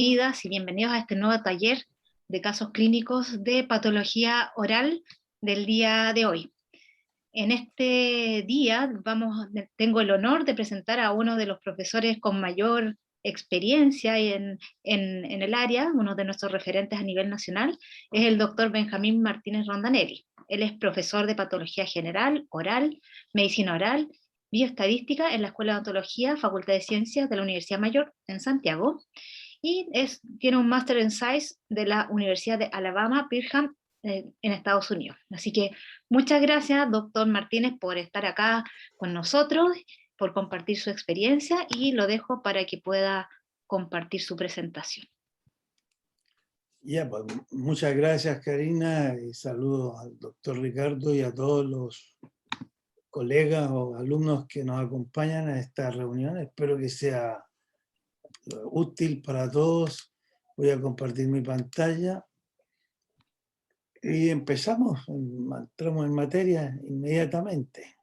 Bienvenidas y bienvenidos a este nuevo taller de casos clínicos de patología oral del día de hoy. En este día tengo el honor de presentar a uno de los profesores con mayor experiencia en el área, uno de nuestros referentes a nivel nacional, es el doctor Benjamín Martínez Rondanelli. Él es profesor de patología general, oral, medicina oral, bioestadística en la Escuela de Odontología, Facultad de Ciencias de la Universidad Mayor en Santiago, y tiene un Master en Science de la Universidad de Alabama, Birmingham, en Estados Unidos. Así que muchas gracias, doctor Martínez, por estar acá con nosotros, por compartir su experiencia, y lo dejo para que pueda compartir su presentación. Pues, muchas gracias, Karina, y saludos al doctor Ricardo y a todos los colegas o alumnos que nos acompañan a esta reunión. Espero que sea útil para todos. Voy a compartir mi pantalla y entramos en materia inmediatamente.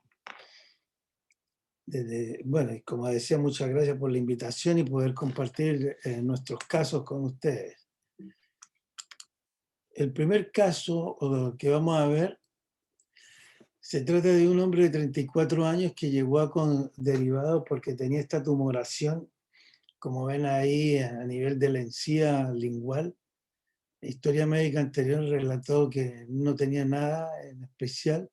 Bueno, y como decía, muchas gracias por la invitación y poder compartir nuestros casos con ustedes. El primer caso que vamos a ver se trata de un hombre de 34 años que llegó con derivados porque tenía esta tumoración, como ven ahí, a nivel de la encía lingual. La historia médica anterior relató que no tenía nada en especial.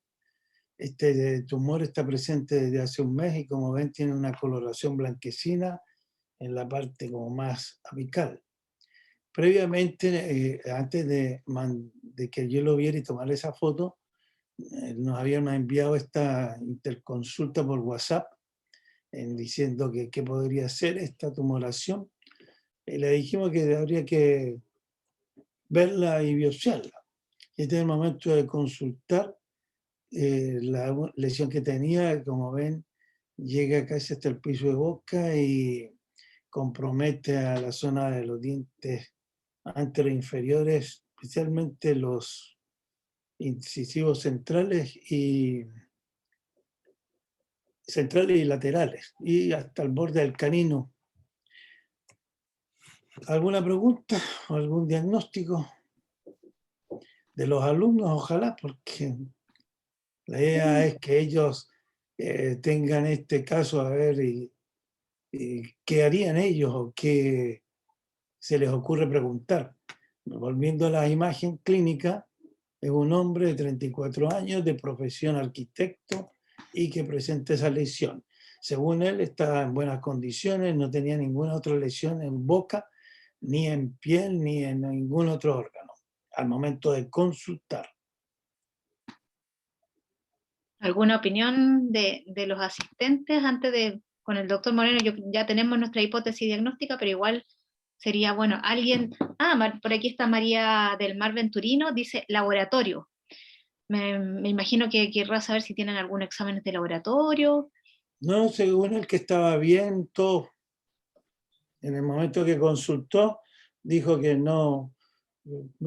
Este tumor está presente desde hace un mes y, como ven, tiene una coloración blanquecina en la parte como más apical. Previamente, antes de que yo lo viera y tomar esa foto, nos habían enviado esta interconsulta por WhatsApp diciendo que qué podría ser esta tumoración. Le dijimos que habría que verla y biopsiarla. Este es el momento de consultar. La lesión que tenía, como ven, llega casi hasta el piso de boca y compromete a la zona de los dientes anteroinferiores, especialmente los incisivos centrales y laterales, y hasta el borde del canino. ¿Alguna pregunta o algún diagnóstico de los alumnos? Ojalá, porque la idea es que ellos tengan este caso, a ver y qué harían ellos o qué se les ocurre preguntar. Volviendo a la imagen clínica, es un hombre de 34 años, de profesión arquitecto, y que presenta esa lesión. Según él, estaba en buenas condiciones, no tenía ninguna otra lesión en boca, ni en piel, ni en ningún otro órgano, al momento de consultar. ¿Alguna opinión de los asistentes con el doctor Moreno? Ya tenemos nuestra hipótesis diagnóstica, pero igual sería bueno. Por aquí está María del Mar Venturino, dice laboratorio. Me imagino que querrá saber si tienen algún examen de laboratorio. No, según él que estaba bien, todo. En el momento que consultó, dijo que no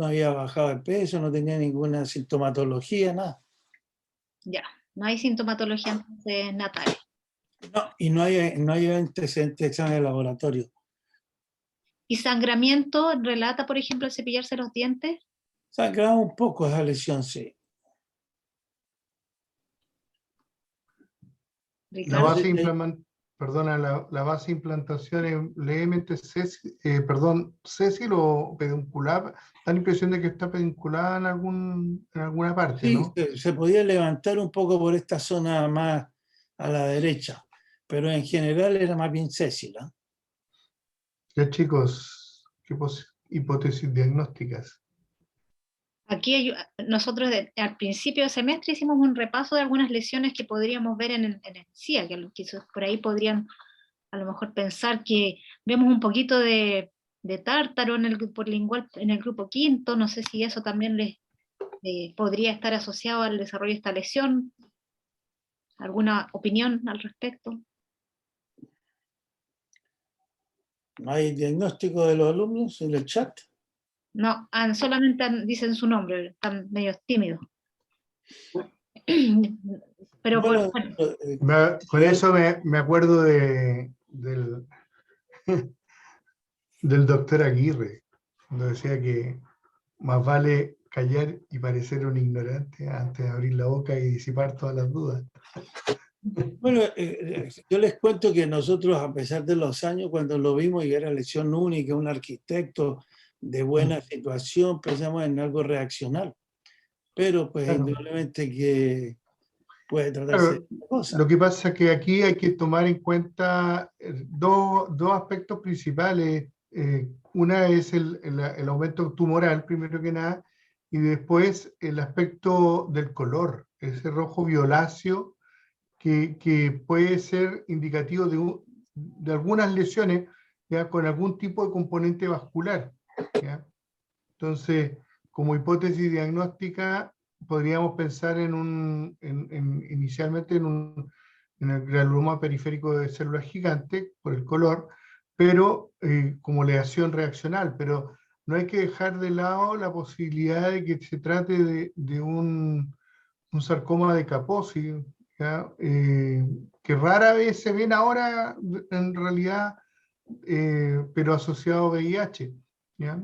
había bajado de peso, no tenía ninguna sintomatología, nada. Ya, no hay sintomatología entonces natal. No, y no hay antecedentes de examen de laboratorio. ¿Y sangramiento relata, por ejemplo, el cepillarse los dientes? Sangraba un poco esa lesión, sí. La base la base de implantación es levemente sésil o peduncular. Da la impresión de que está pedunculada en alguna parte, Sí, ¿no? se podía levantar un poco por esta zona más a la derecha, pero en general era más bien sésil. Ya, chicos, ¿qué hipótesis diagnósticas? Aquí nosotros al principio del semestre hicimos un repaso de algunas lesiones que podríamos ver en encía, que por ahí podrían a lo mejor pensar que vemos un poquito de tártaro en el grupo lingual, en el grupo quinto. No sé si eso también les podría estar asociado al desarrollo de esta lesión. ¿Alguna opinión al respecto? ¿No hay diagnóstico de los alumnos en el chat? No, solamente dicen su nombre, están medio tímidos. Pero Bueno, Con eso me acuerdo del del doctor Aguirre, cuando decía que más vale callar y parecer un ignorante antes de abrir la boca y disipar todas las dudas. Bueno, yo les cuento que nosotros, a pesar de los años, cuando lo vimos y era lección única, un arquitecto de buena situación, pensamos en algo reaccional. Pero pues Claro. indudablemente que puede tratarse Claro, de otra cosa. lo que pasa es que aquí hay que tomar en cuenta dos aspectos principales. Una es el aumento tumoral, primero que nada, y después el aspecto del color, ese rojo violáceo que puede ser indicativo de algunas lesiones, ¿ya? Con algún tipo de componente vascular, ¿ya? Entonces, como hipótesis diagnóstica, podríamos pensar inicialmente en el granuloma periférico de células gigantes, por el color, pero como aleación reaccional. Pero no hay que dejar de lado la posibilidad de que se trate de un sarcoma de Kaposi, ¿ya? Que rara vez se ven ahora en realidad, pero asociado a VIH, ¿ya?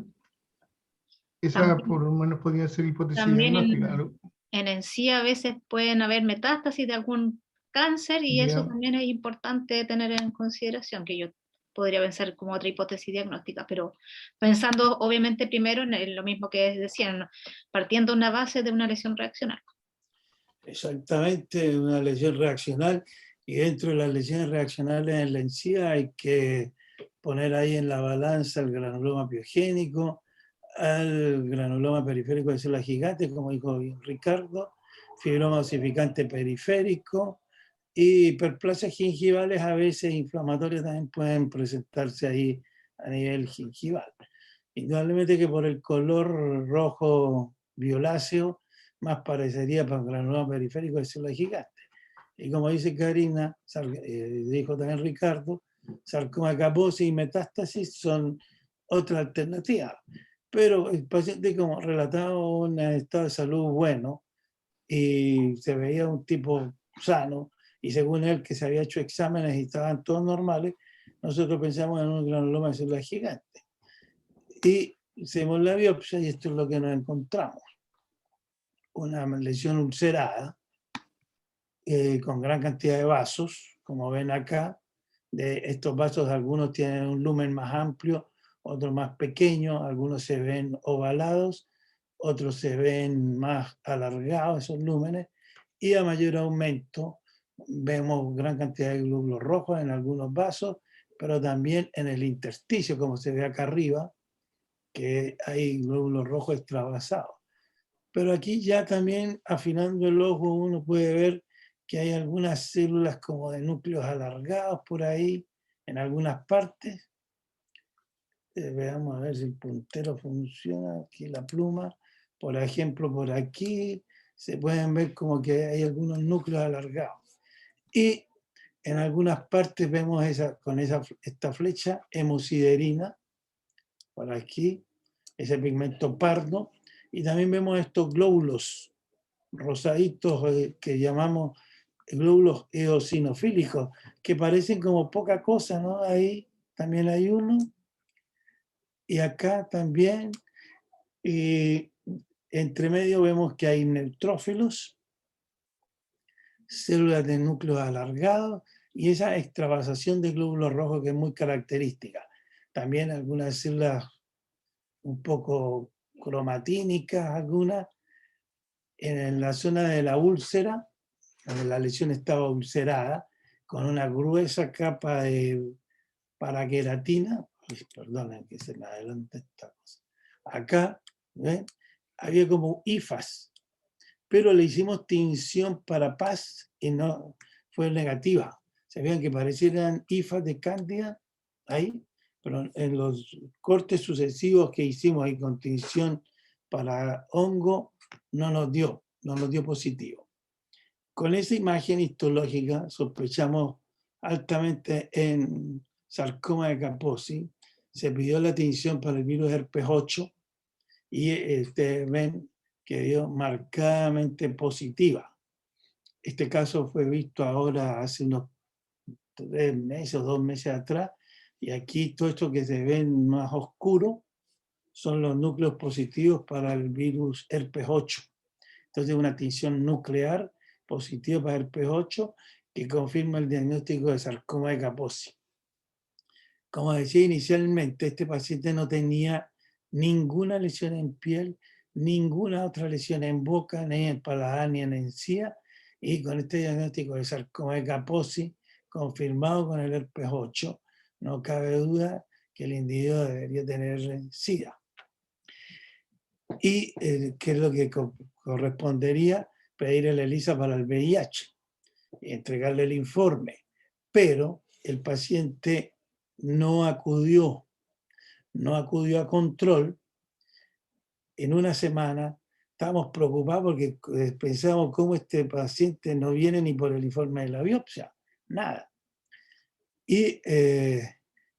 Esa por También, lo menos podría ser hipótesis también diagnóstica. en encía a veces pueden haber metástasis de algún cáncer y eso ¿Ya? también es importante tener en consideración, que yo podría pensar como otra hipótesis diagnóstica, pero pensando obviamente primero en lo mismo que decían, ¿no? Partiendo de una base de una lesión reaccional. Exactamente, una lesión reaccional, y dentro de las lesiones reaccionales en la encía hay que poner ahí en la balanza el granuloma piogénico, al granuloma periférico de células gigantes, como dijo Ricardo, fibroma osificante periférico, y hiperplasias gingivales a veces inflamatorias también pueden presentarse ahí a nivel gingival. Indudablemente que por el color rojo violáceo más parecería para un granuloma periférico de células gigantes. Y como dice Karina, dijo también Ricardo, sarcoma Kaposi y metástasis son otra alternativa. Pero el paciente, como relataba, un estado de salud bueno y se veía un tipo sano, y según él que se había hecho exámenes y estaban todos normales, nosotros pensamos en un granuloma de células gigantes. Y hicimos la biopsia y esto es lo que nos encontramos. Una lesión ulcerada con gran cantidad de vasos, como ven acá. De estos vasos algunos tienen un lumen más amplio, otros más pequeños, algunos se ven ovalados, otros se ven más alargados esos lúmenes, y a mayor aumento vemos gran cantidad de glóbulos rojos en algunos vasos, pero también en el intersticio, como se ve acá arriba, que hay glóbulos rojos extravasados. Pero aquí ya también, afinando el ojo, uno puede ver que hay algunas células como de núcleos alargados por ahí, en algunas partes. Veamos a ver si el puntero funciona, aquí la pluma. Por ejemplo, por aquí se pueden ver como que hay algunos núcleos alargados. Y en algunas partes vemos esta flecha hemosiderina, por aquí, ese pigmento pardo, y también vemos estos glóbulos rosaditos que llamamos glóbulos eosinofílicos, que parecen como poca cosa, ¿no? Ahí también hay uno, y acá también, y entre medio vemos que hay neutrófilos, células de núcleos alargados, y esa extravasación de glóbulos rojos que es muy característica. También algunas células un poco cromatínicas, algunas, en la zona de la úlcera, donde la lesión estaba ulcerada, con una gruesa capa de paraqueratina. Perdonen que se me adelanta esta cosa. Acá, ¿ven? Había como hifas, pero le hicimos tinción para paz y no fue negativa. Se veían que parecieran hifas de cándida ahí, pero en los cortes sucesivos que hicimos ahí con tinción para hongo no nos dio positivo. Con esa imagen histológica sospechamos altamente en sarcoma de Kaposi. Se pidió la tinción para el virus herpes 8 y ustedes ven que dio marcadamente positiva. Este caso fue visto ahora hace unos 3 meses o 2 meses atrás, Y aquí todo esto que se ve más oscuro son los núcleos positivos para el virus herpes 8. Entonces una tinción nuclear positiva para herpes 8 que confirma el diagnóstico de sarcoma de Kaposi. Como decía inicialmente, este paciente no tenía ninguna lesión en piel, ninguna otra lesión en boca, ni en paladar, ni en encía, y con este diagnóstico de sarcoma de Kaposi, confirmado con el herpes 8, no cabe duda que el individuo debería tener SIDA. Y ¿qué es lo que correspondería? Pedir el ELISA para el VIH, entregarle el informe, pero el paciente no acudió a control. En una semana estábamos preocupados porque pensábamos cómo este paciente no viene ni por el informe de la biopsia, nada. Y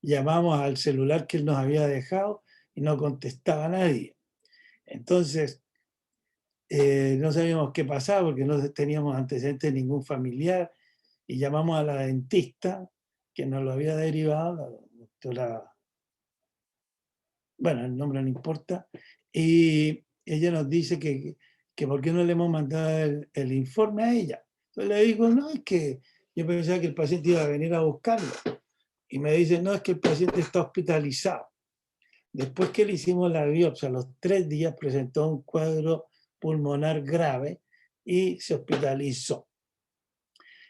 llamamos al celular que él nos había dejado y no contestaba nadie. Entonces, no sabíamos qué pasaba porque no teníamos antecedentes de ningún familiar y llamamos a la dentista que nos lo había derivado, la doctora, bueno, el nombre no importa, y ella nos dice que por qué no le hemos mandado el informe a ella. Entonces le digo, no, es que yo pensaba que el paciente iba a venir a buscarlo. Y me dice, no, es que el paciente está hospitalizado. Después que le hicimos la biopsia, a los 3 días presentó un cuadro pulmonar grave y se hospitalizó.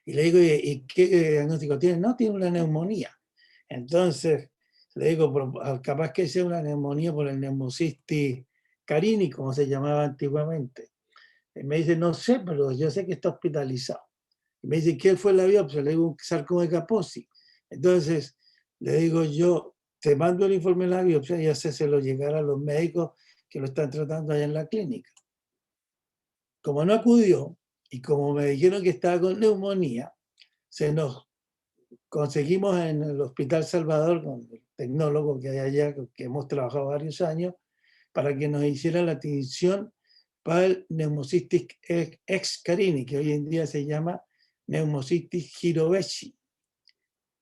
Y le digo, ¿y qué diagnóstico tiene? No, tiene una neumonía. Entonces, le digo, capaz que sea una neumonía por el Pneumocystis carini, como se llamaba antiguamente. Y me dice, no sé, pero yo sé que está hospitalizado. Y me dice, ¿qué fue la biopsia? Le digo, un sarcoma de Kaposi. Entonces, le digo yo, te mando el informe de la biopsia y hacéselo llegar a los médicos que lo están tratando allá en la clínica. Como no acudió, y como me dijeron que estaba con neumonía, nos conseguimos en el Hospital Salvador, con el tecnólogo que hay allá, que hemos trabajado varios años, para que nos hiciera la tinción para el Pneumocystis ex carini, que hoy en día se llama Pneumocystis jirovecii.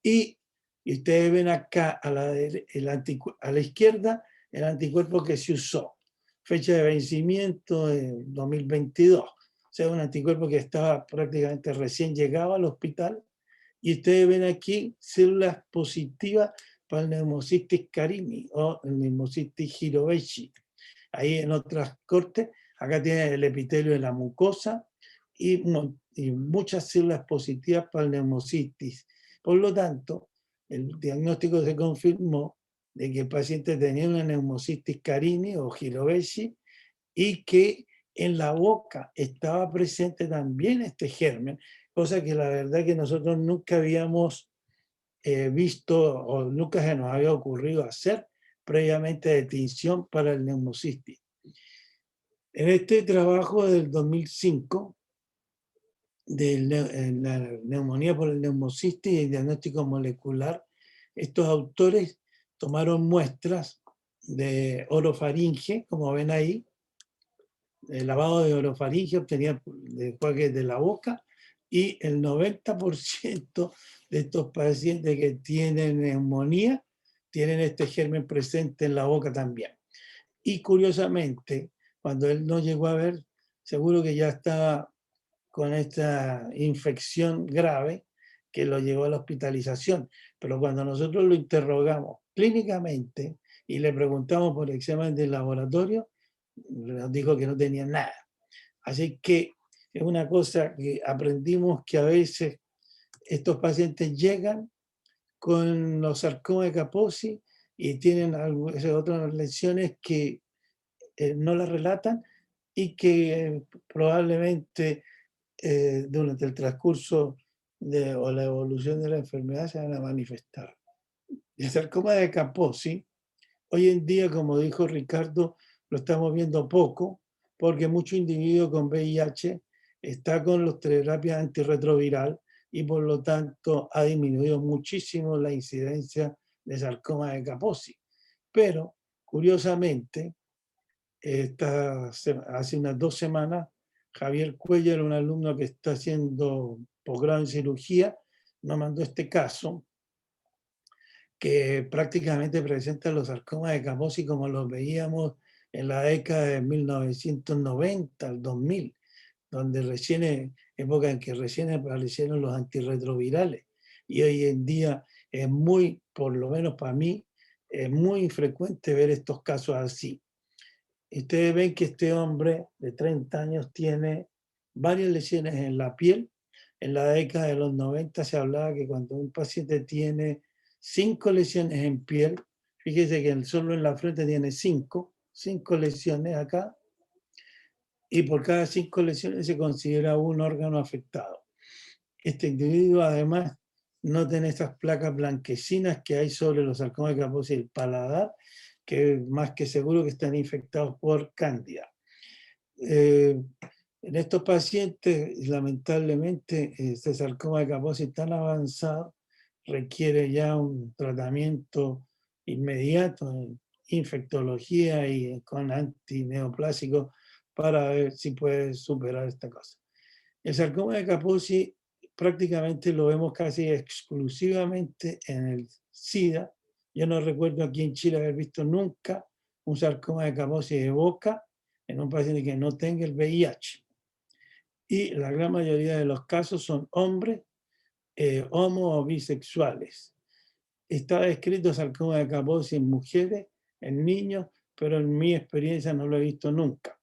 Y ustedes ven acá a la izquierda el anticuerpo que se usó. Fecha de vencimiento de 2022. O sea, un anticuerpo que estaba prácticamente recién llegado al hospital. Y ustedes ven aquí células positivas para el Pneumocystis carini o el Pneumocystis jirovecii. Ahí en otras cortes, acá tienen el epitelio de la mucosa y muchas células positivas para el Pneumocystis. Por lo tanto, el diagnóstico se confirmó de que el paciente tenía una Pneumocystis carini o jirovecii y que en la boca estaba presente también este germen, cosa que la verdad que nosotros nunca habíamos visto o nunca se nos había ocurrido hacer previamente de tinción para el Pneumocystis. En este trabajo del 2005, de la neumonía por el Pneumocystis y el diagnóstico molecular, estos autores tomaron muestras de orofaringe, como ven ahí, el lavado de orofaringe obtenía de enjuagues de la boca, y el 90% de estos pacientes que tienen neumonía tienen este germen presente en la boca también. Y curiosamente, cuando él no llegó a ver, seguro que ya estaba con esta infección grave que lo llevó a la hospitalización. Pero cuando nosotros lo interrogamos clínicamente y le preguntamos por examen de laboratorio, nos dijo que no tenía nada. Así que es una cosa que aprendimos, que a veces estos pacientes llegan con los sarcomas de Kaposi y tienen otras lesiones que no las relatan y que probablemente durante el transcurso o la evolución de la enfermedad se van a manifestar. El sarcoma de Kaposi, hoy en día, como dijo Ricardo, lo estamos viendo poco, porque muchos individuos con VIH están con las terapias antirretroviral y por lo tanto ha disminuido muchísimo la incidencia de sarcoma de Kaposi. Pero, curiosamente, hace unas 2 semanas, Javier Cuellar, un alumno que está haciendo posgrado en cirugía, nos mandó este caso, que prácticamente presenta los sarcomas de Kaposi como los veíamos en la década de 1990 al 2000, donde época en que recién aparecieron los antirretrovirales. Y hoy en día es muy, por lo menos para mí, es muy infrecuente ver estos casos así. Ustedes ven que este hombre de 30 años tiene varias lesiones en la piel. En la década de los 90 se hablaba que cuando un paciente tiene 5 lesiones en piel, fíjese que solo en la frente tiene 5 lesiones acá, y por cada 5 lesiones se considera un órgano afectado. Este individuo además no tiene estas placas blanquecinas que hay sobre los sarcomas de Kaposi y el paladar, que más que seguro que están infectados por cándida. En estos pacientes, lamentablemente, este sarcoma de Kaposi tan avanzado requiere ya un tratamiento inmediato, infectología y con antineoplásicos para ver si puede superar esta cosa. El sarcoma de Kaposi prácticamente lo vemos casi exclusivamente en el SIDA. Yo no recuerdo aquí en Chile haber visto nunca un sarcoma de Kaposi de boca en un paciente que no tenga el VIH. Y la gran mayoría de los casos son hombres, homo o bisexuales. Está descrito sarcoma de Kaposi en mujeres, en niños, pero en mi experiencia no lo he visto nunca.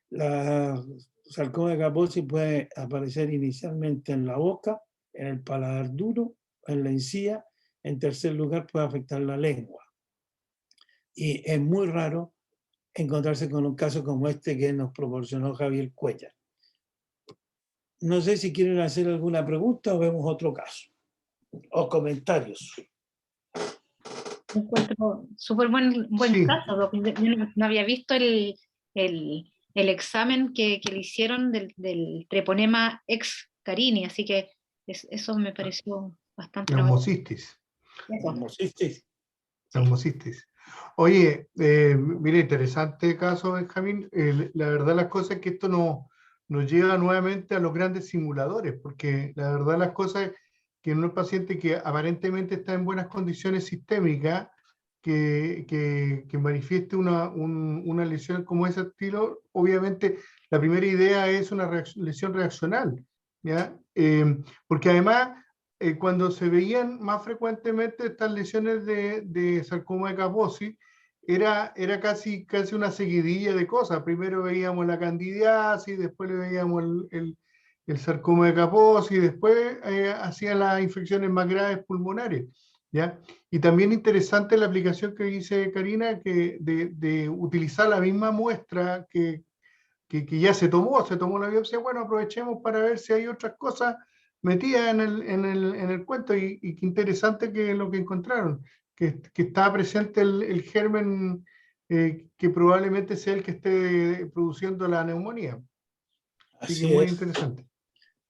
La sarcoma de Kaposi puede aparecer inicialmente en la boca, en el paladar duro, en la encía. En tercer lugar, puede afectar la lengua. Y es muy raro encontrarse con un caso como este que nos proporcionó Javier Cuellar. No sé si quieren hacer alguna pregunta o vemos otro caso. O comentarios. Encuentro súper buen Sí. caso. Yo no había visto el examen que le hicieron del treponema ex Carini, así que eso me pareció bastante Neumocistis. Neumocistis. Neumocistis. Oye, mira, interesante caso, Benjamín. La verdad las cosas es que esto nos lleva nuevamente a los grandes simuladores, porque la verdad las cosas es que en un paciente que aparentemente está en buenas condiciones sistémicas, que manifieste una lesión como ese estilo, obviamente la primera idea es una lesión reaccional, ¿ya? Porque además, cuando se veían más frecuentemente estas lesiones de sarcoma de Kaposi, era casi una seguidilla de cosas. Primero veíamos la candidiasis, después le veíamos el sarcoma de Kaposi, después hacían las infecciones más graves pulmonares, ¿ya? Y también interesante la aplicación que dice Karina, que de utilizar la misma muestra que ya se tomó la biopsia. Bueno, aprovechemos para ver si hay otras cosas metidas en el cuento, y qué interesante que lo que encontraron, que está presente el germen que probablemente sea el que esté produciendo la neumonía. Así que muy interesante.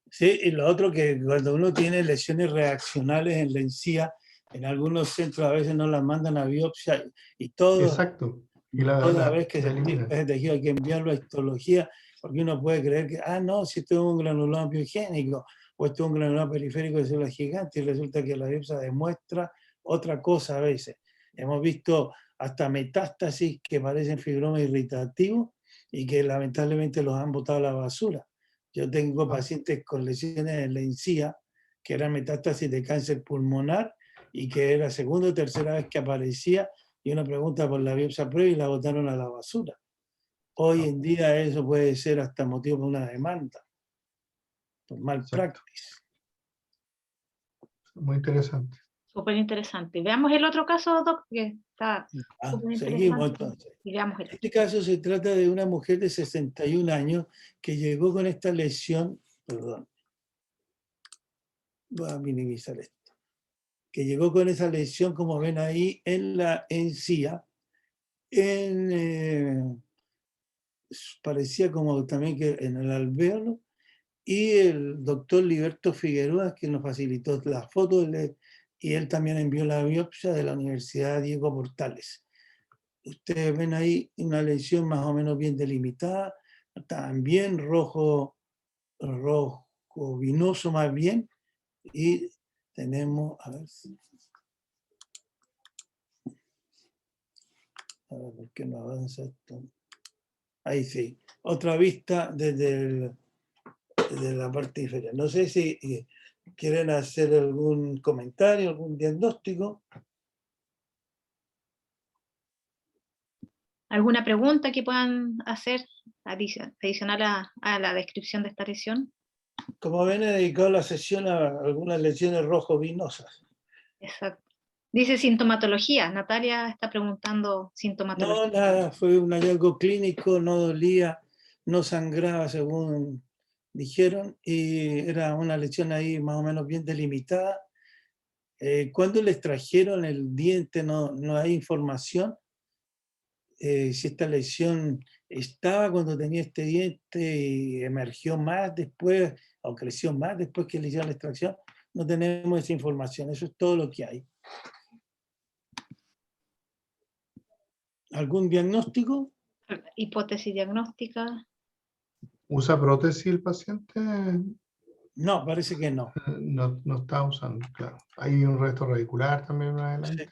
Sí, y lo otro que cuando uno tiene lesiones reaccionales en la encía, en algunos centros a veces no las mandan a biopsia y todo. Exacto. Y toda vez que se elimina ese tejido hay que enviarlo a histología, porque uno puede creer que, no, si esto es un granuloma biogénico o esto es un granuloma periférico de células gigantes, y resulta que la biopsia demuestra otra cosa a veces. Hemos visto hasta metástasis que parecen fibromas irritativos y que lamentablemente los han botado a la basura. Yo tengo pacientes con lesiones en la encía que eran metástasis de cáncer pulmonar y que era segunda o tercera vez que aparecía, y una pregunta por la biopsia previa y la botaron a la basura. Hoy en día eso puede ser hasta motivo de una demanda por malpractice. Muy interesante. Súper interesante. Veamos el otro caso, Doc, que está súper interesante. Seguimos entonces. Este caso se trata de una mujer de 61 años que llegó con esta lesión, perdón, voy a minimizar esto, que llegó con esa lesión, como ven ahí, en la encía, parecía como también que en el alvéolo, y el doctor Liberto Figueroa, que nos facilitó la foto, y él también envió la biopsia de la Universidad Diego Portales. Ustedes ven ahí una lesión más o menos bien delimitada, también rojo vinoso más bien, y tenemos, a ver, A ver, ¿por qué no avanza esto? Ahí sí. Otra vista desde la parte inferior. No sé si quieren hacer algún comentario, algún diagnóstico. ¿Alguna pregunta que puedan hacer adicional a la descripción de esta lesión? Como ven, he dedicado la sesión a algunas lesiones rojo-vinosas. Exacto. Dice sintomatología. Natalia está preguntando sintomatología. No, nada, fue un hallazgo clínico, no dolía, no sangraba según dijeron, y era una lesión ahí más o menos bien delimitada. Cuando le extrajeron el diente no hay información. Si esta lesión estaba cuando tenía este diente y emergió más después, o creció más después que le hicieron la extracción, no tenemos esa información, eso es todo lo que hay. ¿Algún diagnóstico? Hipótesis diagnóstica. ¿Usa prótesis el paciente? No, parece que no. No está usando, claro. Hay un resto radicular también más adelante. Sí.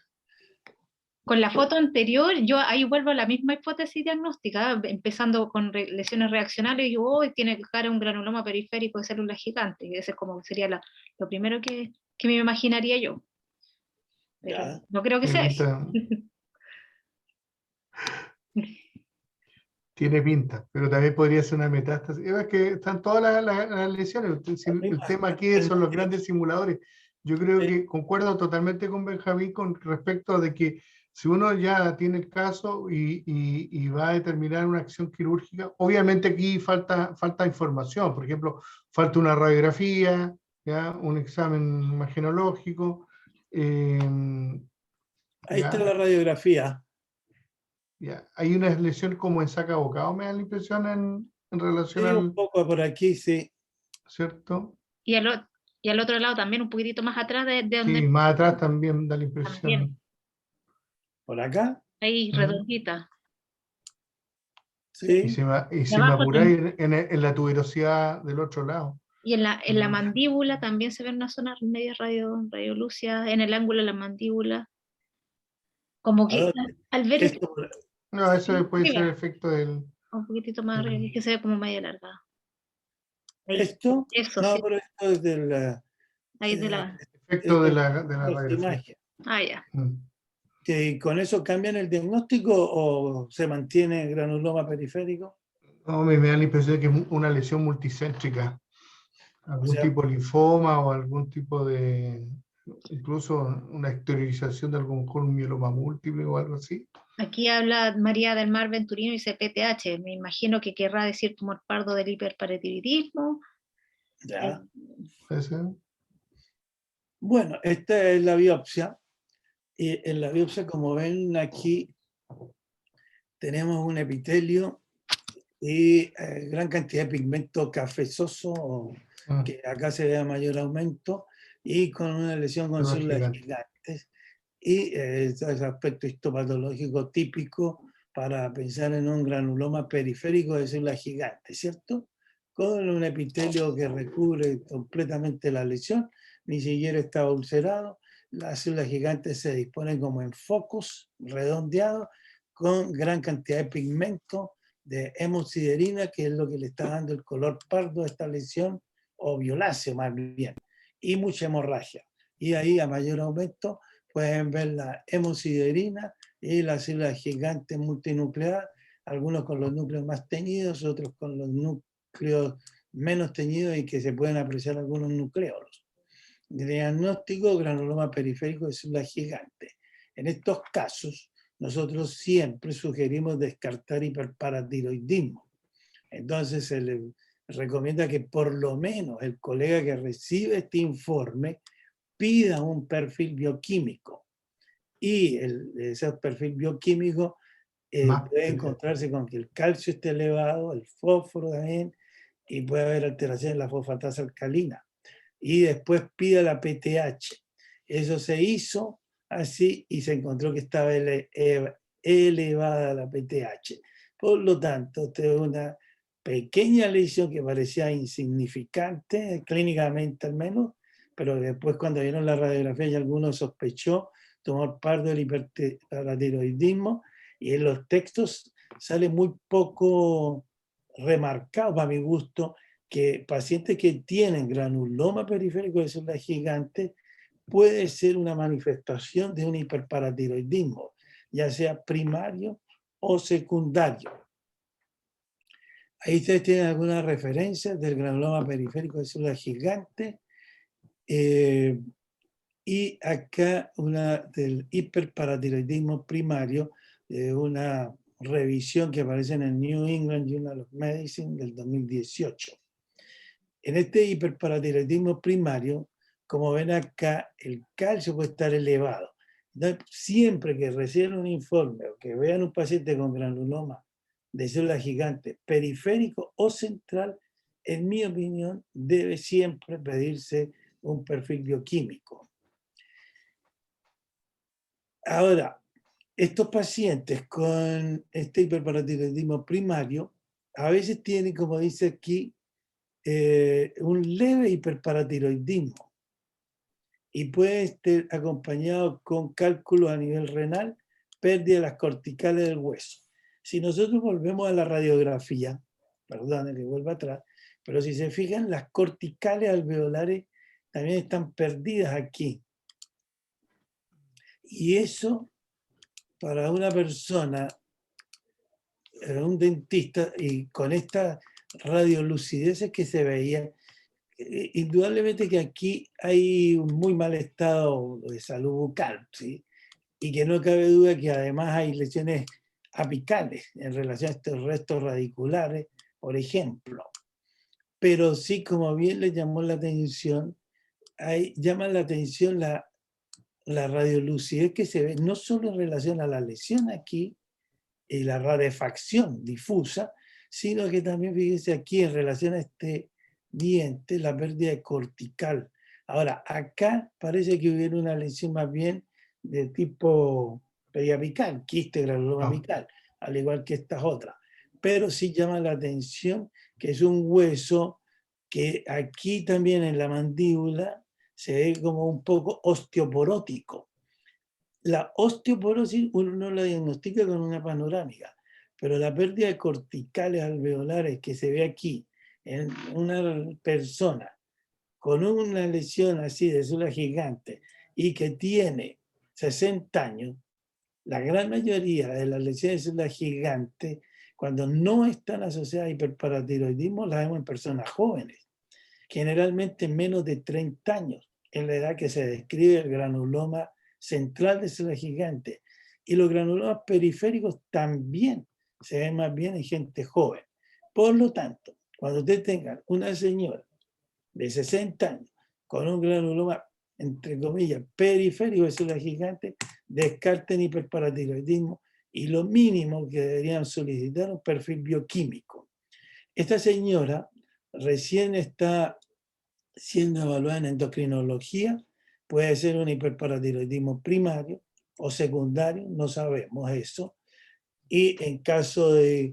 Con la foto anterior, yo ahí vuelvo a la misma hipótesis diagnóstica, empezando con lesiones reaccionales, y yo, tiene que cara un granuloma periférico de células gigantes, y ese como sería lo primero que me imaginaría yo. Pero Ya. no creo que sea eso. Tiene pinta, pero también podría ser una metástasis. Es que están todas las lesiones. El tema aquí son los grandes simuladores. Yo creo que concuerdo totalmente con Benjamín con respecto a de que si uno ya tiene el caso y va a determinar una acción quirúrgica, obviamente aquí falta información. Por ejemplo, falta una radiografía, ¿ya? Un examen imagenológico. Ahí está la radiografía. Ya. Hay una lesión como en saca bocado, me da la impresión en relación Sí, un al, poco por aquí, sí. ¿cierto? Y al otro lado también, un poquitito más atrás de donde Sí, más atrás también da la también, impresión. ¿Por acá? ahí redondita. Y Sí. Y si me abajo apuráis en la tuberosidad del otro lado. y en la mandíbula también se ve una zona media radiolúcida, en el ángulo de la mandíbula. Como ¿A que dónde? al ver Esto por- No, eso puede ser arriba, efecto del... un poquitito más arriba, es que se ve como media alargada. Ahí, ¿Esto? eso No, sí, pero esto es ahí de eh, la. Efecto es de del de la radiografía. imagen. Ah, ya. ¿Que con eso cambian el diagnóstico o se mantiene el granuloma periférico? No, me da la impresión de que es una lesión multicéntrica. O Algún sea, tipo de linfoma o algún tipo de... Incluso una exteriorización de algún un mieloma múltiple o algo así. Aquí habla María del Mar Venturino y dice PTH. Me imagino que querrá decir tumor pardo del hiperparatiroidismo. ya. ¿Puede ser? Bueno, esta es la biopsia. Y en la biopsia, como ven aquí, tenemos un epitelio y gran cantidad de pigmento cafezoso, que acá se ve a mayor aumento, y con una lesión con células gigantes. Y ese aspecto histopatológico típico para pensar en un granuloma periférico de células gigantes, ¿cierto? Con un epitelio que recubre completamente la lesión, ni siquiera está ulcerado. Las células gigantes se disponen como en focos redondeados con gran cantidad de pigmento de hemosiderina, que es lo que le está dando el color pardo a esta lesión, o violáceo más bien, y mucha hemorragia. Y ahí a mayor aumento pueden ver la hemosiderina y las células gigantes multinucleadas, algunos con los núcleos más teñidos, otros con los núcleos menos teñidos y que se pueden apreciar algunos nucleolos. Diagnóstico: granuloma periférico de células gigantes. En estos casos, nosotros siempre sugerimos descartar hiperparatiroidismo. Entonces se le recomienda que por lo menos el colega que recibe este informe pida un perfil bioquímico. Y ese perfil bioquímico puede encontrarse con que el calcio esté elevado, el fósforo también, y puede haber alteraciones en la fosfatasa alcalina. Y después pida la PTH. Eso se hizo así y se encontró que estaba elevada la PTH. Por lo tanto, esta es una pequeña lesión que parecía insignificante, clínicamente al menos, pero después cuando vieron la radiografía y algunos sospechó tumor pardo del hiperparatiroidismo, Y en los textos sale muy poco remarcado, para mi gusto, que pacientes que tienen granuloma periférico de célula gigante puede ser una manifestación de un hiperparatiroidismo, ya sea primario o secundario. Ahí ustedes tienen algunas referencias del granuloma periférico de célula gigante. Y acá una del hiperparatiroidismo primario, una revisión que aparece en el New England Journal of Medicine del 2018. En este hiperparatiroidismo primario, como ven acá, el calcio puede estar elevado. Entonces, siempre que reciban un informe o que vean un paciente con granuloma de célula gigante periférico o central, en mi opinión, debe siempre pedirse un perfil bioquímico. Ahora, estos pacientes con este hiperparatiroidismo primario a veces tienen, como dice aquí, un leve hiperparatiroidismo y puede estar acompañado con cálculos a nivel renal, pérdida de las corticales del hueso. Si nosotros volvemos a la radiografía, perdón que vuelva atrás, pero si se fijan, las corticales alveolares también están perdidas aquí. Y eso, para una persona, un dentista, y con esta radiolucidez que se veía, indudablemente que aquí hay un muy mal estado de salud bucal, ¿sí? Y que no cabe duda que además hay lesiones apicales en relación a estos restos radiculares, por ejemplo. Pero sí, como bien le llamó la atención, llama la atención la radiolucidez que se ve, no solo en relación a la lesión aquí, y la rarefacción difusa, sino que también, fíjense aquí, en relación a este diente, la pérdida de cortical. Ahora, acá parece que hubiera una lesión más bien de tipo periapical, quiste granuloma apical, al igual que estas otras. Pero sí llama la atención que es un hueso que aquí también en la mandíbula se ve como un poco osteoporótico. La osteoporosis uno no la diagnostica con una panorámica, pero la pérdida de corticales alveolares que se ve aquí en una persona con una lesión así de célula gigante y que tiene 60 años, la gran mayoría de las lesiones de célula gigante, cuando no están asociadas a hiperparatiroidismo, las vemos en personas jóvenes, generalmente menos de 30 años, en la edad que se describe el granuloma central de célula gigante. Y los granulomas periféricos también se ven más bien en gente joven. Por lo tanto, cuando ustedes tengan una señora de 60 años con un granuloma, entre comillas, periférico de célula gigante, descarten hiperparatiroidismo y lo mínimo que deberían solicitar un perfil bioquímico. Esta señora recién está siendo evaluada en endocrinología, puede ser un hiperparatiroidismo primario o secundario, no sabemos eso. Y en caso de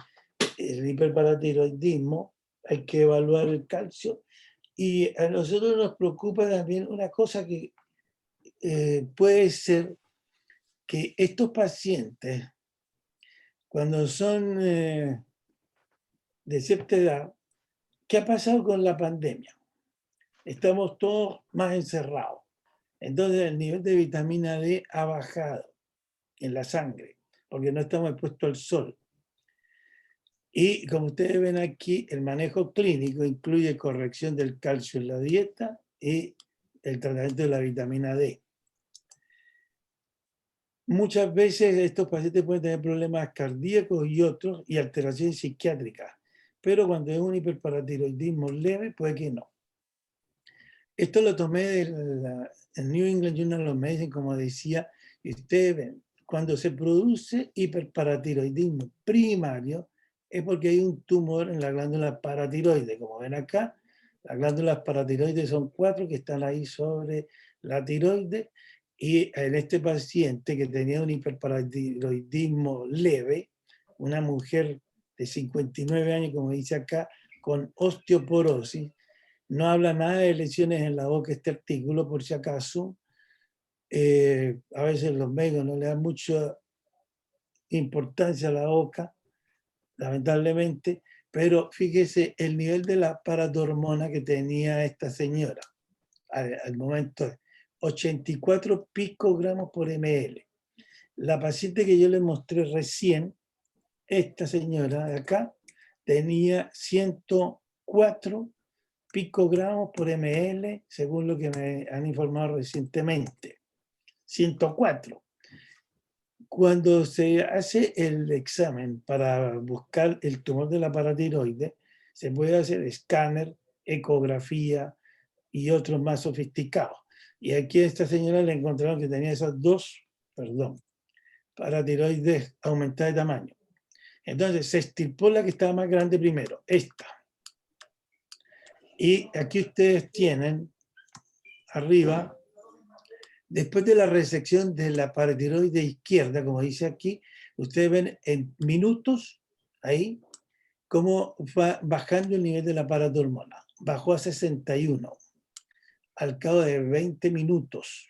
hiperparatiroidismo, hay que evaluar el calcio. Y a nosotros nos preocupa también una cosa que puede ser que estos pacientes, cuando son de cierta edad, ¿qué ha pasado con la pandemia? Estamos todos más encerrados. Entonces el nivel de vitamina D ha bajado en la sangre, porque no estamos expuestos al sol. Y como ustedes ven aquí, el manejo clínico incluye corrección del calcio en la dieta y el tratamiento de la vitamina D. Muchas veces estos pacientes pueden tener problemas cardíacos y otros, y alteraciones psiquiátricas, pero cuando es un hiperparatiroidismo leve, puede que no. Esto lo tomé del New England Journal of Medicine, como decía, y ustedes ven, cuando se produce hiperparatiroidismo primario, es porque hay un tumor en la glándula paratiroide. Como ven acá, las glándulas paratiroides son 4 que están ahí sobre la tiroide, y en este paciente que tenía un hiperparatiroidismo leve, una mujer de 59 años, como dice acá, con osteoporosis, no habla nada de lesiones en la boca este artículo, por si acaso. A veces los médicos no le dan mucha importancia a la OCA, lamentablemente, pero fíjese el nivel de la paratormona que tenía esta señora al momento, 84 picogramos por ml. La paciente que yo le mostré recién, esta señora de acá, tenía 104 picogramos por ml, según lo que me han informado recientemente. 104. Cuando se hace el examen para buscar el tumor de la paratiroides, se puede hacer escáner, ecografía y otros más sofisticados. Y aquí a esta señora le encontraron que tenía esas dos, paratiroides aumentadas de tamaño. Entonces se extirpó la que estaba más grande primero, esta. Y aquí ustedes tienen arriba, después de la resección de la paratiroide izquierda, como dice aquí, ustedes ven en minutos, ahí, cómo va bajando el nivel de la paratormona. Bajó a 61 al cabo de 20 minutos.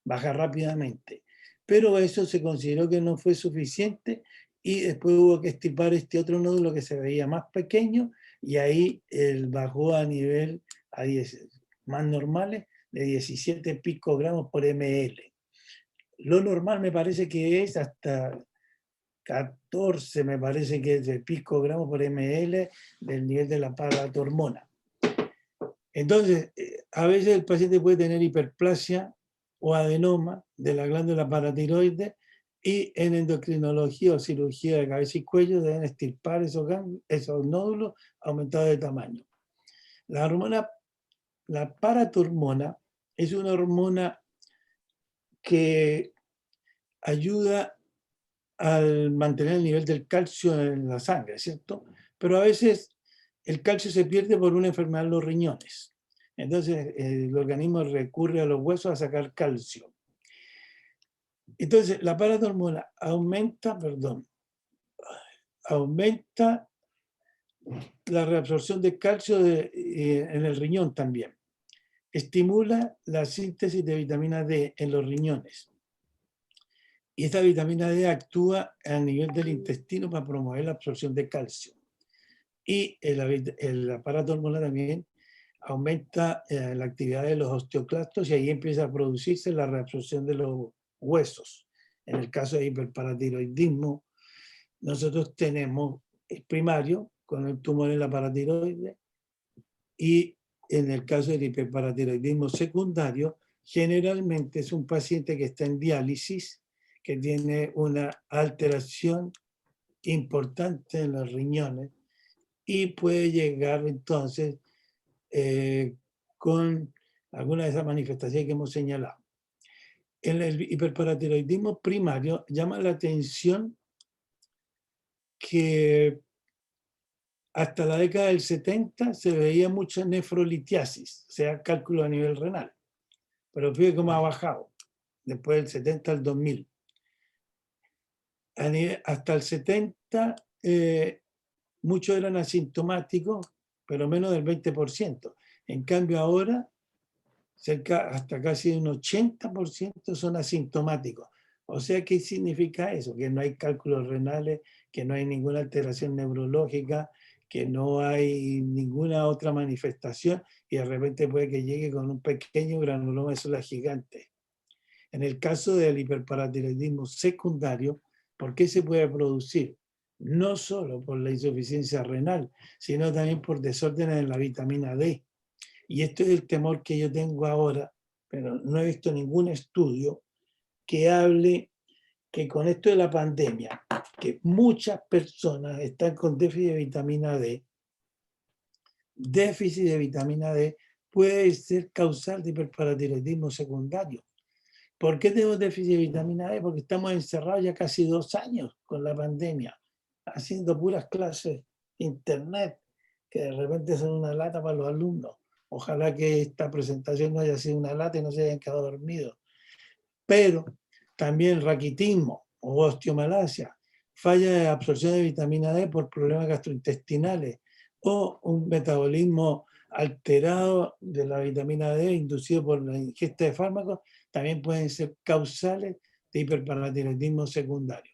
Baja rápidamente. Pero eso se consideró que no fue suficiente y después hubo que extirpar este otro nódulo que se veía más pequeño y ahí bajó a nivel más normales de 17 picogramos por ml. Lo normal me parece que es hasta 14, me parece que es de picogramos por ml del nivel de la paratormona. Entonces, a veces el paciente puede tener hiperplasia o adenoma de la glándula paratiroides y en endocrinología o cirugía de cabeza y cuello deben extirpar esos nódulos aumentados de tamaño. La paratormona es una hormona que ayuda al mantener el nivel del calcio en la sangre, ¿cierto? Pero a veces el calcio se pierde por una enfermedad en los riñones. Entonces el organismo recurre a los huesos a sacar calcio. Entonces la paratormona aumenta la reabsorción de calcio en el riñón también. Estimula la síntesis de vitamina D en los riñones. Y esta vitamina D actúa a nivel del intestino para promover la absorción de calcio. Y la paratormona también aumenta la actividad de los osteoclastos y ahí empieza a producirse la reabsorción de los huesos. En el caso de hiperparatiroidismo, nosotros tenemos el primario con el tumor en la paratiroide y en el caso del hiperparatiroidismo secundario, generalmente es un paciente que está en diálisis, que tiene una alteración importante en los riñones y puede llegar entonces con alguna de esas manifestaciones que hemos señalado. En el hiperparatiroidismo primario llama la atención que hasta la década del 70 se veía mucha nefrolitiasis, o sea, cálculo a nivel renal. Pero fíjate cómo ha bajado después del 70 al 2000. Hasta el 70 muchos eran asintomáticos, pero menos del 20%. En cambio ahora, hasta casi un 80% son asintomáticos. O sea, ¿qué significa eso? Que no hay cálculos renales, que no hay ninguna alteración neurológica, que no hay ninguna otra manifestación y de repente puede que llegue con un pequeño granuloma de células gigantes. En el caso del hiperparatiroidismo secundario, ¿por qué se puede producir? No solo por la insuficiencia renal, sino también por desórdenes en la vitamina D. Y esto es el temor que yo tengo ahora, pero no he visto ningún estudio que hable que con esto de la pandemia, que muchas personas están con déficit de vitamina D puede ser causal de hiperparatiroidismo secundario. ¿Por qué tenemos déficit de vitamina D? Porque estamos encerrados ya casi 2 años con la pandemia, haciendo puras clases internet, que de repente son una lata para los alumnos. Ojalá que esta presentación no haya sido una lata y no se hayan quedado dormidos. Pero también raquitismo o osteomalacia, falla de absorción de vitamina D por problemas gastrointestinales o un metabolismo alterado de la vitamina D inducido por la ingesta de fármacos, también pueden ser causales de hiperparatiroidismo secundario.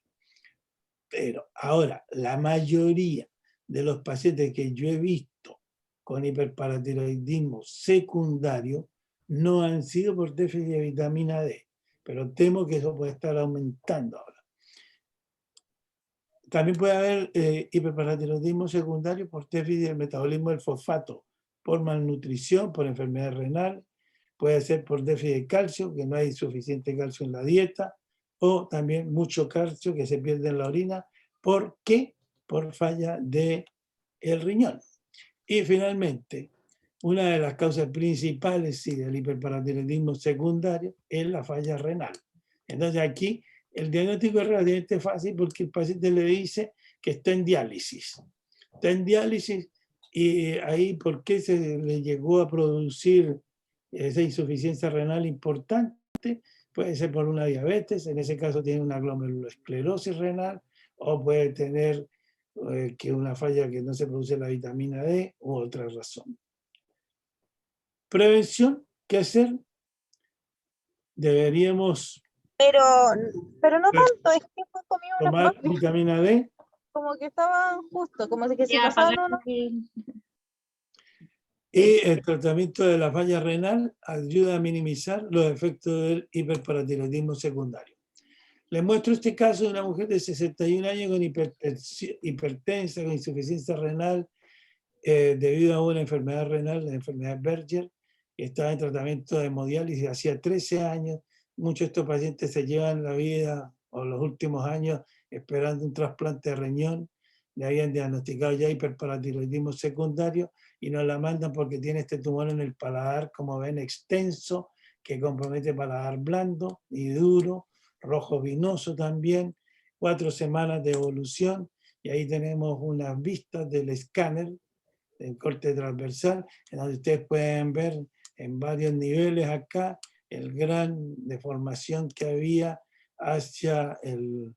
Pero ahora, la mayoría de los pacientes que yo he visto con hiperparatiroidismo secundario no han sido por déficit de vitamina D, pero temo que eso puede estar aumentando ahora. También puede haber hiperparatiroidismo secundario por déficit del metabolismo del fosfato, por malnutrición, por enfermedad renal, puede ser por déficit de calcio, que no hay suficiente calcio en la dieta, o también mucho calcio que se pierde en la orina. ¿Por qué? Por falla del riñón. Y finalmente, una de las causas principales del hiperparatiroidismo secundario es la falla renal. Entonces aquí el diagnóstico es relativamente fácil porque el paciente le dice que está en diálisis. Está en diálisis y ahí ¿por qué se le llegó a producir esa insuficiencia renal importante? Puede ser por una diabetes, en ese caso tiene una glomerulosclerosis renal, o puede tener que una falla que no se produce la vitamina D u otra razón. Prevención, ¿qué hacer? Deberíamos pero no tanto, es que fue comido unos tomar muffins, vitamina D. como que estaban justo, como que si Ya, pasaban apagar unos... Y el tratamiento de la falla renal ayuda a minimizar los efectos del hiperparatiroidismo secundario. Les muestro este caso de una mujer de 61 años con hipertensa, con insuficiencia renal, debido a una enfermedad renal, la enfermedad Berger, que estaba en tratamiento de hemodiálisis hacía 13 años. Muchos de estos pacientes se llevan la vida o los últimos años esperando un trasplante de riñón. Le habían diagnosticado ya hiperparatiroidismo secundario y nos la mandan porque tiene este tumor en el paladar, como ven, extenso, que compromete paladar blando y duro, rojo vinoso también, 4 semanas de evolución, y ahí tenemos unas vistas del escáner, el corte transversal, en donde ustedes pueden ver en varios niveles acá el gran deformación que había hacia el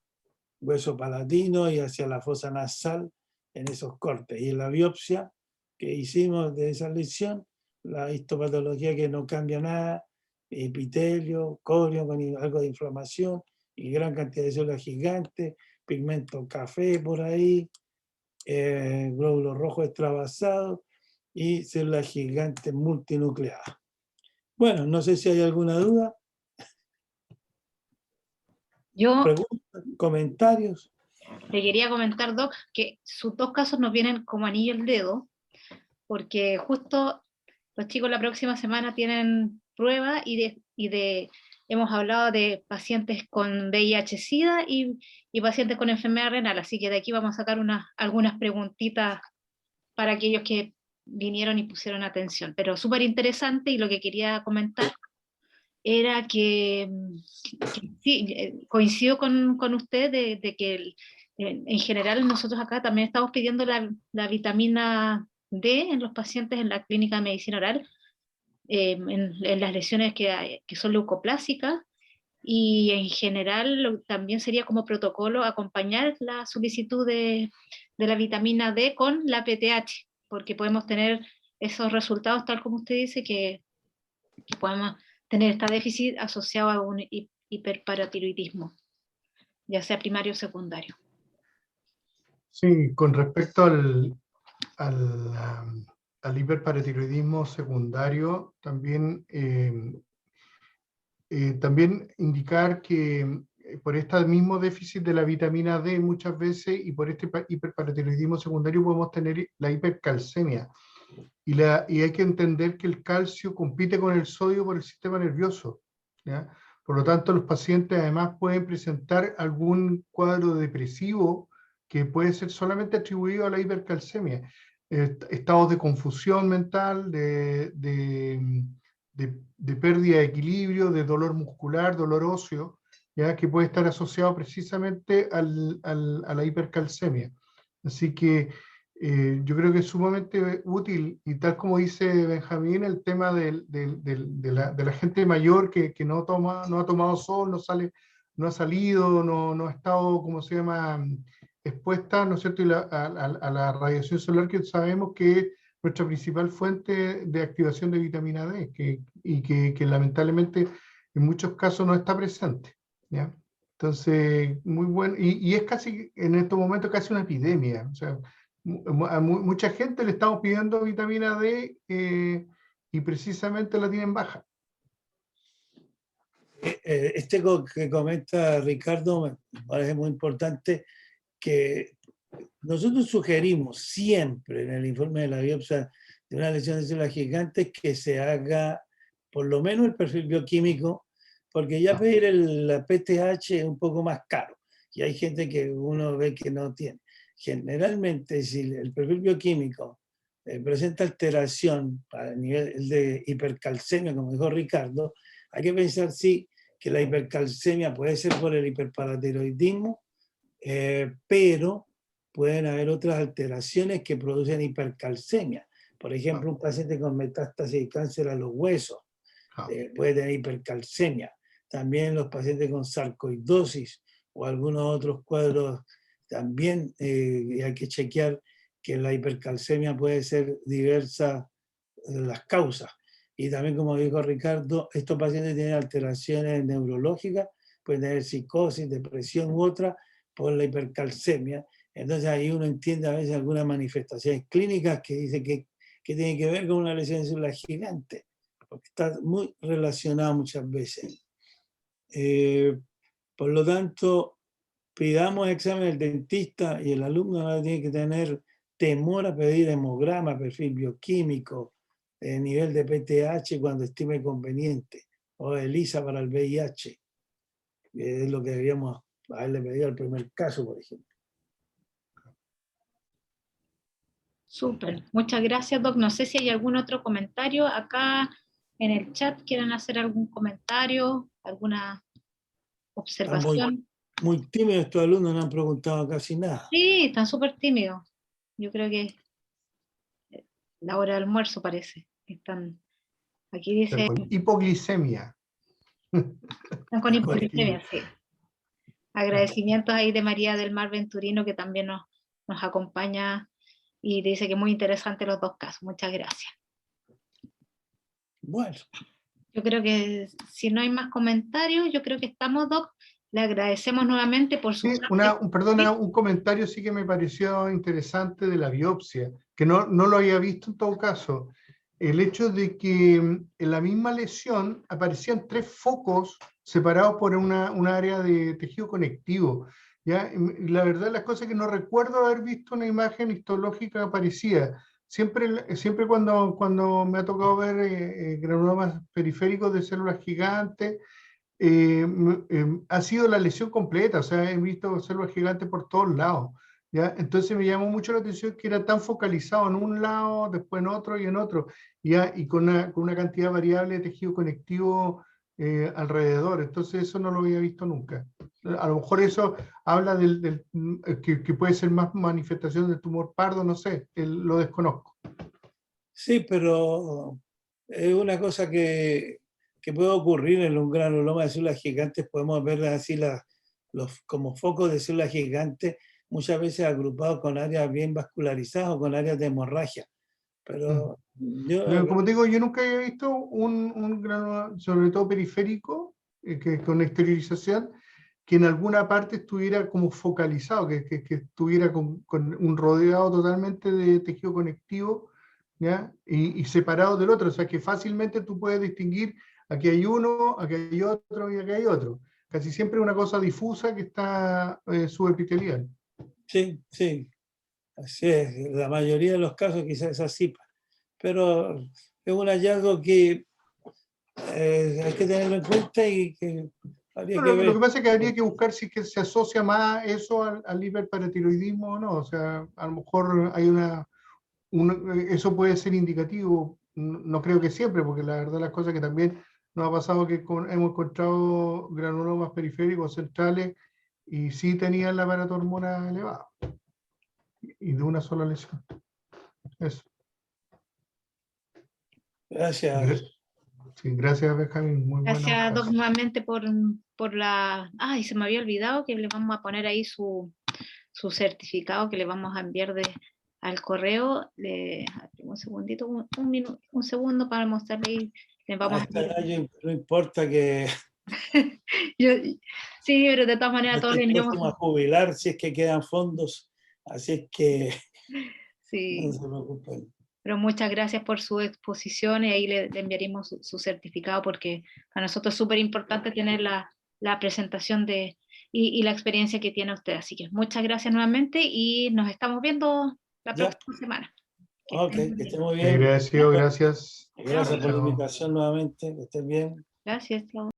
hueso palatino y hacia la fosa nasal en esos cortes. Y en la biopsia que hicimos de esa lesión, la histopatología que no cambia nada, epitelio, corio con algo de inflamación y gran cantidad de células gigantes, pigmento café por ahí, glóbulos rojos extravasados y células gigantes multinucleadas. Bueno, no sé si hay alguna duda, Yo preguntas, comentarios. le quería comentar, Doc, que sus dos casos nos vienen como anillo al dedo, porque justo los chicos la próxima semana tienen prueba hemos hablado de pacientes con VIH-Sida y pacientes con enfermedad renal, así que de aquí vamos a sacar algunas preguntitas para aquellos que vinieron y pusieron atención. Pero súper interesante, y lo que quería comentar era que sí, coincido con usted de que en general nosotros acá también estamos pidiendo la vitamina D en los pacientes en la clínica de medicina oral, en las lesiones que son leucoplásicas, y en general también sería como protocolo acompañar la solicitud de la vitamina D con la PTH, porque podemos tener esos resultados, tal como usted dice, que podemos tener este déficit asociado a un hiperparatiroidismo, ya sea primario o secundario. Sí, con respecto al hiperparatiroidismo secundario, también, también indicar que por este mismo déficit de la vitamina D muchas veces y por este hiperparatiroidismo secundario podemos tener la hipercalcemia. Y hay que entender que el calcio compite con el sodio por el sistema nervioso, ¿ya? Por lo tanto, los pacientes además pueden presentar algún cuadro depresivo que puede ser solamente atribuido a la hipercalcemia. Estados de confusión mental, de pérdida de equilibrio, de dolor muscular, dolor óseo, ¿ya? Que puede estar asociado precisamente a la hipercalcemia. Así que yo creo que es sumamente útil, y tal como dice Benjamín, el tema de la gente mayor que no ha tomado sol, no ha salido, no ha estado, ¿cómo se llama?, expuesta, ¿no es cierto?, a la radiación solar, que sabemos que es nuestra principal fuente de activación de vitamina D, y que lamentablemente en muchos casos no está presente, ¿ya? Entonces, muy bueno. Y es casi, en estos momentos, casi una epidemia. O sea, a mucha gente le estamos pidiendo vitamina D y precisamente la tienen baja. Que comenta Ricardo me parece muy importante, que nosotros sugerimos siempre en el informe de la biopsia de una lesión de células gigantes que se haga por lo menos el perfil bioquímico, porque ya pedir la PTH es un poco más caro y hay gente que uno ve que no tiene. Generalmente, si el perfil bioquímico presenta alteración a nivel de hipercalcemia, como dijo Ricardo, hay que pensar si que la hipercalcemia puede ser por el hiperparatiroidismo, pero pueden haber otras alteraciones que producen hipercalcemia. Por ejemplo, un paciente con metástasis de cáncer a los huesos puede tener hipercalcemia. También los pacientes con sarcoidosis o algunos otros cuadros, también hay que chequear que la hipercalcemia puede ser diversa las causas. Y también, como dijo Ricardo, estos pacientes tienen alteraciones neurológicas, pueden tener psicosis, depresión u otra por la hipercalcemia. Entonces ahí uno entiende a veces algunas manifestaciones clínicas que dice que tienen que ver con una lesión de células gigantes, porque está muy relacionado muchas veces. Por lo tanto, pidamos examen del dentista y el alumno no tiene que tener temor a pedir hemograma, perfil bioquímico, nivel de PTH cuando estime conveniente, o ELISA para el VIH, es lo que deberíamos haberle pedido al primer caso, por ejemplo. Súper, muchas gracias, Doc. No sé si hay algún otro comentario acá en el chat, quieran hacer algún comentario, alguna observación. Muy tímidos estos alumnos, no han preguntado casi nada. Sí, están súper tímidos. Yo creo que la hora de almuerzo parece. Están, aquí dice, Con hipoglicemia. están con hipoglicemia, sí. Agradecimientos ahí de María del Mar Venturino, que también nos acompaña y dice que muy interesante los dos casos. Muchas gracias. Bueno. Yo creo que si no hay más comentarios, yo creo que estamos, Doc. Le agradecemos nuevamente por su... Sí, un comentario sí que me pareció interesante de la biopsia, que no lo había visto en todo caso. El hecho de que en la misma lesión aparecían 3 focos separados por una área de tejido conectivo. ¿Ya? Y la verdad, las cosas que no recuerdo haber visto una imagen histológica parecida. Siempre cuando me ha tocado ver granulomas periféricos de células gigantes, ha sido la lesión completa, o sea, he visto células gigantes por todos lados, ¿ya? Entonces me llamó mucho la atención que era tan focalizado en un lado, después en otro y en otro, ¿ya? Y con una cantidad variable de tejido conectivo alrededor, entonces eso no lo había visto nunca. A lo mejor eso habla que puede ser más manifestación del tumor pardo, no sé, lo desconozco. Sí, pero es una cosa que puede ocurrir en un granuloma de células gigantes. Podemos ver así como focos de células gigantes, muchas veces agrupados con áreas bien vascularizadas o con áreas de hemorragia. Pero como te digo, yo nunca había visto un granuloma, sobre todo periférico, que con exteriorización, que en alguna parte estuviera como focalizado, que estuviera con un rodeado totalmente de tejido conectivo, ¿ya? Y separado del otro, o sea que fácilmente tú puedes distinguir, aquí hay uno, aquí hay otro y aquí hay otro. Casi siempre una cosa difusa que está subepitelial. Sí, sí, así es. La mayoría de los casos quizás es así, pero es un hallazgo que hay que tenerlo en cuenta y que habría que ver. Lo que pasa es que habría que buscar si que se asocia más eso al hiperparatiroidismo o no, o sea, a lo mejor hay eso puede ser indicativo, no creo que siempre, porque la verdad las cosas que también nos ha pasado que hemos encontrado granulomas periféricos centrales y sí tenían la paratormona elevada y de una sola lesión. Eso. Gracias. Sí, gracias, Benjamín. Muy Gracias, bueno. Doc, nuevamente por la... Ay, se me había olvidado que le vamos a poner ahí su certificado que le vamos a enviar al correo. Un segundito, un segundo para mostrarle. Le vamos a enviar. No importa que Sí, pero de todas maneras todos Estoy le próximo a enviamos... jubilar si es que quedan fondos, así es que Sí, no se preocupen. pero muchas gracias por su exposición y ahí le enviaremos su certificado porque para nosotros es súper importante tener la presentación y la experiencia que tiene usted. Así que muchas gracias nuevamente y nos estamos viendo la Ya. próxima semana. Que Ok, estén muy que bien. esté muy bien. Agradecido, gracias. Gracias por la Chao. invitación nuevamente, que estén bien. Gracias. Chao.